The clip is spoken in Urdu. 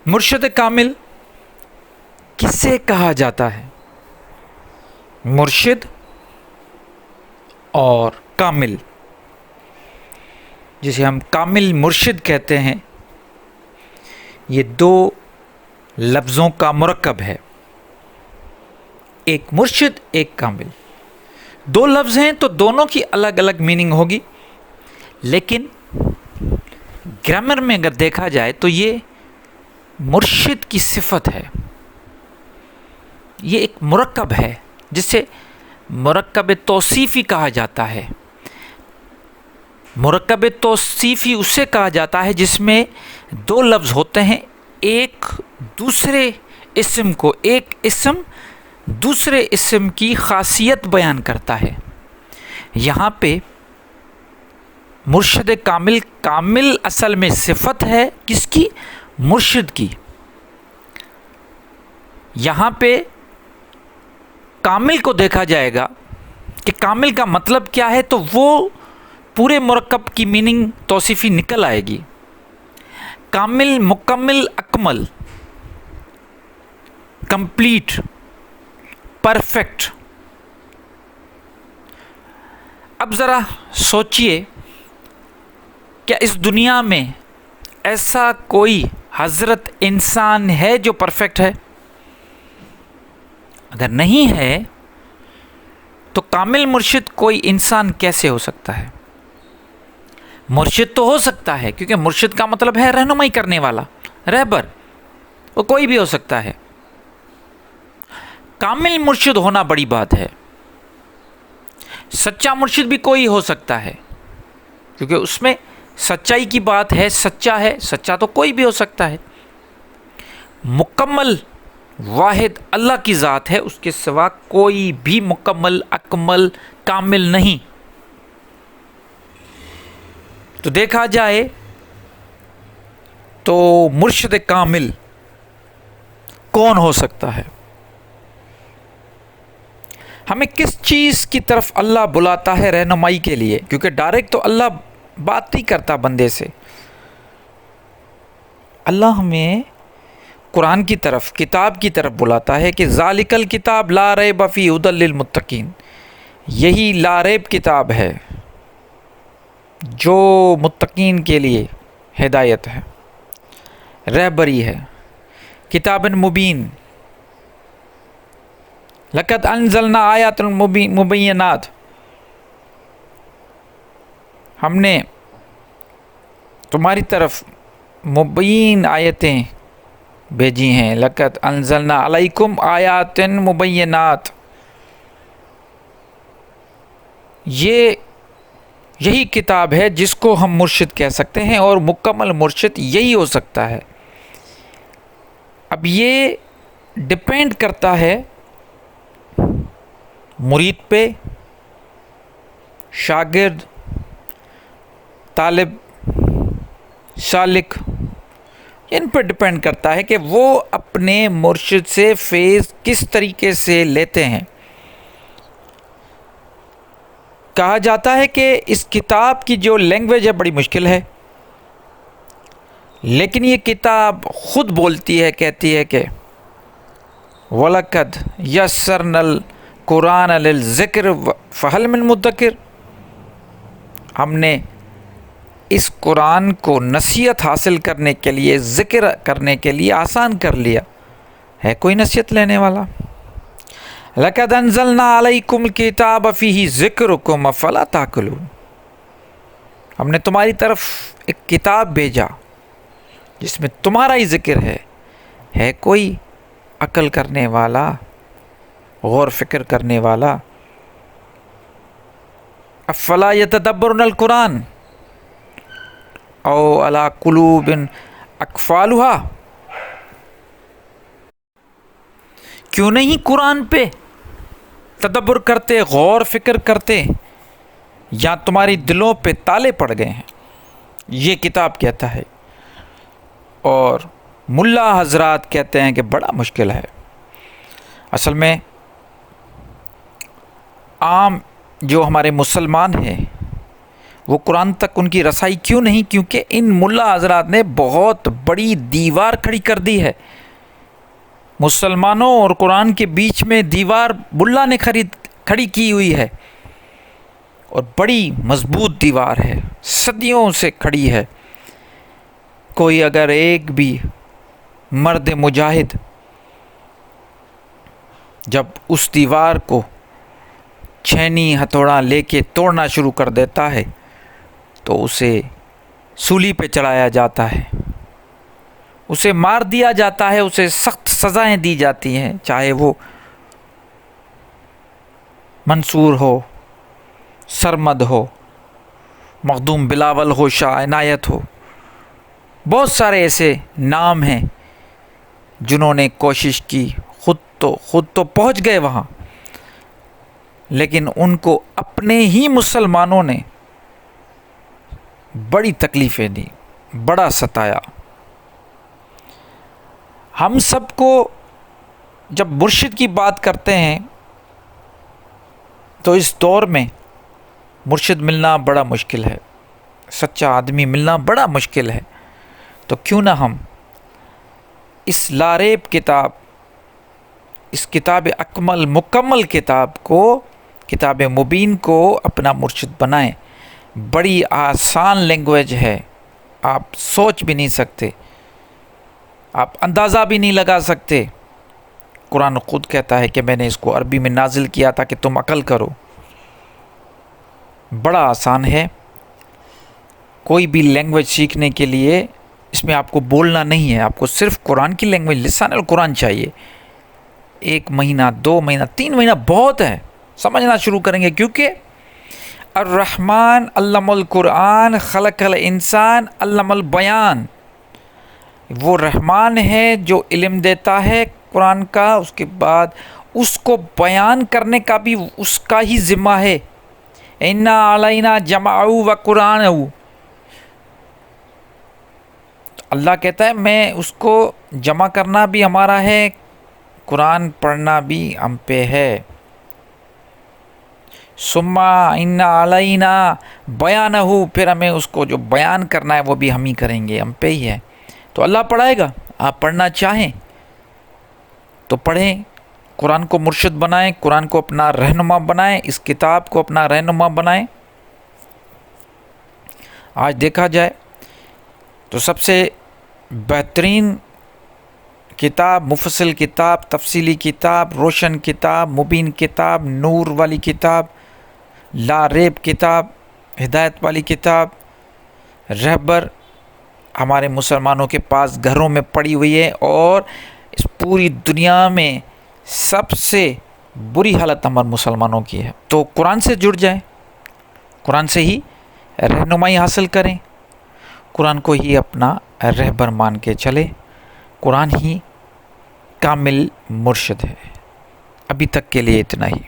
مرشد کامل کسے کہا جاتا ہے؟ مرشد اور کامل، جسے ہم کامل مرشد کہتے ہیں، یہ دو لفظوں کا مرکب ہے، ایک مرشد ایک کامل۔ دو لفظ ہیں تو دونوں کی الگ الگ میننگ ہوگی، لیکن گرامر میں اگر دیکھا جائے تو یہ مرشد کی صفت ہے، یہ ایک مرکب ہے جسے مرکب توصیفی کہا جاتا ہے۔ مرکب توصیفی اسے کہا جاتا ہے جس میں دو لفظ ہوتے ہیں، ایک دوسرے اسم کو، ایک اسم دوسرے اسم کی خاصیت بیان کرتا ہے۔ یہاں پہ مرشد کامل، کامل اصل میں صفت ہے کس کی؟ مرشد کی۔ یہاں پہ کامل کو دیکھا جائے گا کہ کامل کا مطلب کیا ہے، تو وہ پورے مرکب کی میننگ توصیفی نکل آئے گی۔ کامل، مکمل، اکمل، کمپلیٹ، پرفیکٹ۔ اب ذرا سوچئے، کیا اس دنیا میں ایسا کوئی حضرت انسان ہے جو پرفیکٹ ہے؟ اگر نہیں ہے تو کامل مرشد کوئی انسان کیسے ہو سکتا ہے؟ مرشد تو ہو سکتا ہے، کیونکہ مرشد کا مطلب ہے رہنمائی کرنے والا، رہبر، وہ کوئی بھی ہو سکتا ہے۔ کامل مرشد ہونا بڑی بات ہے۔ سچا مرشد بھی کوئی ہو سکتا ہے، کیونکہ اس میں سچائی کی بات ہے، سچا ہے، سچا تو کوئی بھی ہو سکتا ہے۔ مکمل واحد اللہ کی ذات ہے، اس کے سوا کوئی بھی مکمل، اکمل، کامل نہیں۔ تو دیکھا جائے تو مرشد کامل کون ہو سکتا ہے؟ ہمیں کس چیز کی طرف اللہ بلاتا ہے رہنمائی کے لیے؟ کیونکہ ڈائریکٹ تو اللہ بات نہیں کرتا بندے سے۔ اللہ ہمیں قرآن کی طرف، کتاب کی طرف بلاتا ہے کہ ذالک الکتاب لا ریب فیہ ھدی للمتقین، یہی لا ریب کتاب ہے جو متقین کے لیے ہدایت ہے، رہبری ہے۔ کتاب مبین، لقد انزلنا آیات مبینات، ہم نے تمہاری طرف مبین آیتیں بھیجی ہیں۔ لقد انزلنا علیکم آیات مبینات، یہی کتاب ہے جس کو ہم مرشد کہہ سکتے ہیں، اور مکمل مرشد یہی ہو سکتا ہے۔ اب یہ ڈپینڈ کرتا ہے مرید پہ، شاگرد، طالب، سالک، ان پہ ڈپینڈ کرتا ہے کہ وہ اپنے مرشد سے فیض کس طریقے سے لیتے ہیں۔ کہا جاتا ہے کہ اس کتاب کی جو لینگویج ہے بڑی مشکل ہے، لیکن یہ کتاب خود بولتی ہے، کہتی ہے کہ وَلَقَدْ يَسَّرْنَا الْقُرْآنَ لِلذِّكْرِ فَهَلْ مِن مُدَّكِرٍ، ہم نے اس قرآن کو نصیحت حاصل کرنے کے لیے، ذکر کرنے کے لیے آسان کر لیا، ہے کوئی نصیحت لینے والا؟ لَقَدْ أَنزَلْنَا عَلَيْكُمُ الْكِتَابَ فِيهِ ذِكْرُكُمْ أَفَلَا تَعْقِلُونَ، ہم نے تمہاری طرف ایک کتاب بھیجا جس میں تمہارا ہی ذکر ہے کوئی عقل کرنے والا، غور فکر کرنے والا؟ افلا یتدبرون القرآن او علی قلوب اقفالها، کیوں نہیں قرآن پہ تدبر کرتے، غور فکر کرتے، یا تمہاری دلوں پہ تالے پڑ گئے ہیں؟ یہ کتاب کہتا ہے، اور ملا حضرات کہتے ہیں کہ بڑا مشکل ہے۔ اصل میں عام جو ہمارے مسلمان ہیں وہ قرآن تک ان کی رسائی کیوں نہیں؟ کیونکہ ان ملا حضرات نے بہت بڑی دیوار کھڑی کر دی ہے. مسلمانوں اور قرآن کے بیچ میں دیوار ملا نے کھڑی کی ہوئی ہے، اور بڑی مضبوط دیوار ہے، صدیوں سے کھڑی ہے. کوئی اگر ایک بھی مرد مجاہد جب اس دیوار کو چھینی ہتھوڑا لے کے توڑنا شروع کر دیتا ہے تو اسے سولی پہ چڑھایا جاتا ہے، اسے مار دیا جاتا ہے، اسے سخت سزائیں دی جاتی ہیں، چاہے وہ منصور ہو، سرمد ہو، مخدوم بلاول ہو، شاہ عنایت ہو. بہت سارے ایسے نام ہیں جنہوں نے کوشش کی، خود تو پہنچ گئے وہاں، لیکن ان کو اپنے ہی مسلمانوں نے بڑی تکلیفیں دی، بڑا ستایا. ہم سب کو جب مرشد کی بات کرتے ہیں تو اس دور میں مرشد ملنا بڑا مشکل ہے، سچا آدمی ملنا بڑا مشکل ہے. تو کیوں نہ ہم اس لاریب کتاب، اس کتاب اکمل مکمل کتاب کو، کتاب مبین کو اپنا مرشد بنائیں. بڑی آسان لینگویج ہے، آپ سوچ بھی نہیں سکتے، آپ اندازہ بھی نہیں لگا سکتے. قرآن خود کہتا ہے کہ میں نے اس کو عربی میں نازل کیا تھا کہ تم عقل کرو. بڑا آسان ہے. کوئی بھی لینگویج سیکھنے کے لیے اس میں آپ کو بولنا نہیں ہے، آپ کو صرف قرآن کی لینگویج لسان القرآن چاہیے. 1 مہینہ 2 مہینہ 3 مہینہ بہت ہے، سمجھنا شروع کریں گے. کیونکہ الرحمن علم القرآن خلق الانسان علم البیان، وہ رحمان ہے جو علم دیتا ہے قرآن کا، اس کے بعد اس کو بیان کرنے کا بھی اس کا ہی ذمہ ہے. اِنَّا عَلَيْنَا جَمْعَهُ وَقُرْآنَهُ، اللہ کہتا ہے میں اس کو جمع کرنا بھی ہمارا ہے، قرآن پڑھنا بھی ہم پہ ہے. ثُمَّ إِنَّ عَلَيْنَا بَيَانَهُ، پھر ہمیں اس کو جو بیان کرنا ہے وہ بھی ہم ہی کریں گے، ہم پہ ہی ہے. تو اللہ پڑھائے گا. آپ پڑھنا چاہیں تو پڑھیں، قرآن کو مرشد بنائیں، قرآن کو اپنا رہنما بنائیں، اس کتاب کو اپنا رہنما بنائیں. آج دیکھا جائے تو سب سے بہترین کتاب، مفصل کتاب، تفصیلی کتاب، روشن کتاب، مبین کتاب، نور والی کتاب، لا ریب کتاب، ہدایت والی کتاب، رہبر ہمارے مسلمانوں کے پاس گھروں میں پڑی ہوئی ہے. اور اس پوری دنیا میں سب سے بری حالت ہمارے مسلمانوں کی ہے. تو قرآن سے جڑ جائیں، قرآن سے ہی رہنمائی حاصل کریں، قرآن کو ہی اپنا رہبر مان کے چلے. قرآن ہی کامل مرشد ہے. ابھی تک کے لیے اتنا ہی.